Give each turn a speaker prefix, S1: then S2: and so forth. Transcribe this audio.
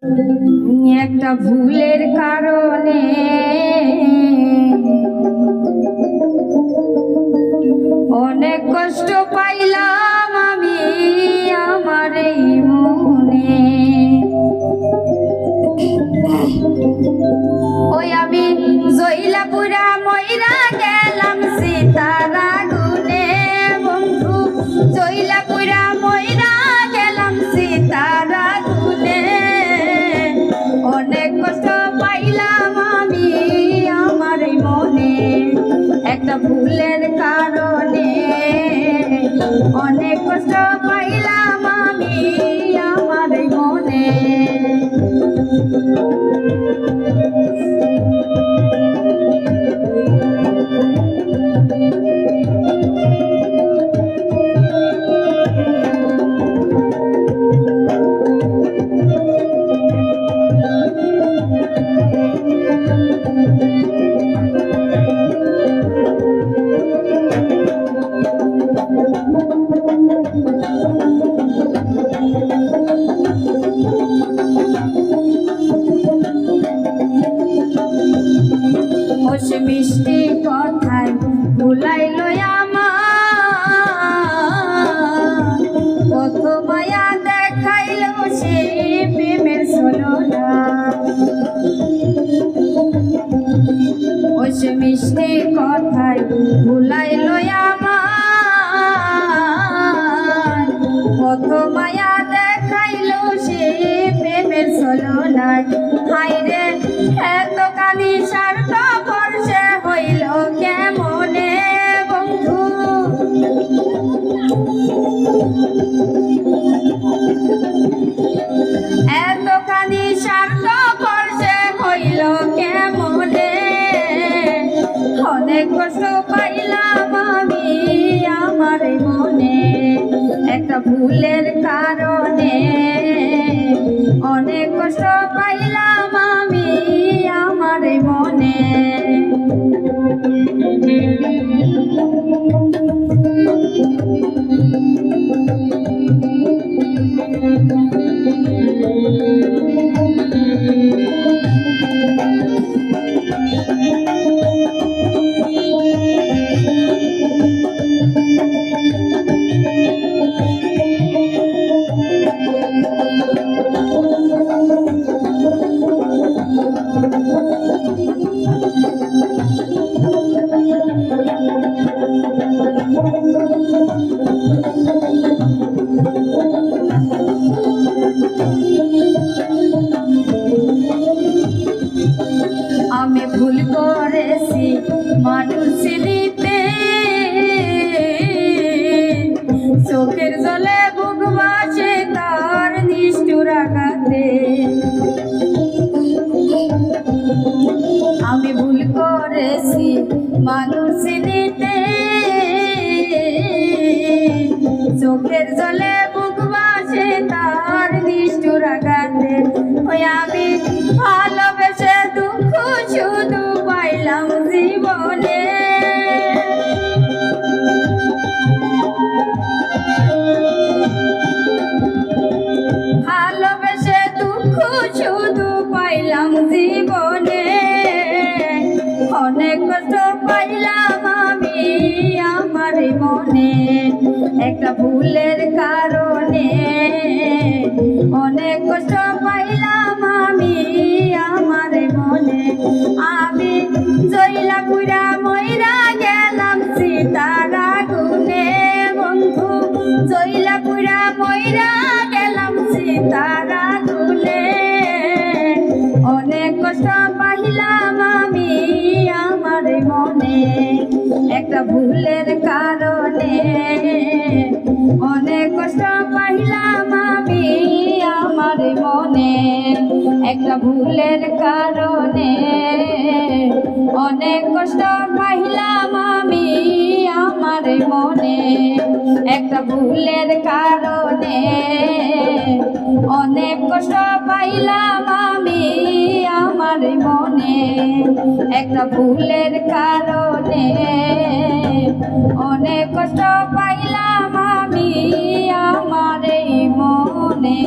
S1: একটা ভুলের কারণে অনেক কষ্ট পাইলাম আমি আমার এই মনে। ওই আমি জইলা পুরা মইরা গেলাম সীতার আগুনে বন্ধু, জইলা পুরা মইরা গেলাম সীতার আগুনে। অনেক কষ্ট পাইলাম আমি আমার এই মনে, একটা ভুলের কারণে অনেক কষ্ট পাইলাম আমি আমার এই মনে। সে মিষ্টি কথায় ভুলাইল আমার, কত মায়া দেখাইল সে প্রেমের ছলনা। সে মিষ্টি কথায় ভুলাইল আমার, কত মায়া দেখাইল সে প্রেমের ছলনায়। হায়রে এত কালি স্বার্থ বর্ষে হইল কেমনে বন্ধু, এত কালি স্বার্থ বর্ষে হইল কেমনে। অনেক কষ্ট পাইলাম আমি আমার মনে, একটা ভুলের কারণে অনেক কষ্ট পাইলাম আমি আমার মনে। আমি ভুল করেছি মানুষ চিনিতে, চোখের জলে বুক বাসে তার নিষ্ঠুর আঘাতে। আমি ভুল করেছি মানুষ চিনিতে, চোখের জলে বুক বাসে তার নিষ্ঠুর আঘাতে। ওই আমি ভালোবেসে দুঃখ শুধু পাইলাম জীবনে, ভালোবেসে দুঃখ শুধু পাইলাম জীবনে। অনেক কষ্ট পাইলাম আমি আমার মনে, একটা ভুলের কারণে অনেক কষ্ট পাইলাম আমি আমার মনে। আমি জইলা পুরা মইরা গেলাম সীতার আগুনে বন্ধু, জইলা পুরা মইরা গেলাম সীতার আগুনে। অনেক কষ্ট পাইলাম আমি আমার মনে, একটা ভুলের কারণে অনেক কষ্ট পাইলাম আমি আমার মনে, একটা ভুলের কারণে অনেক কষ্ট পাইলাম আমি আমার মনে, একটা ভুলের কারণে অনেক কষ্ট পাইলাম আমি আমার মনে, একটা ভুলের কারণে অনেক কষ্ট পাইলাম আমি আমার মনে।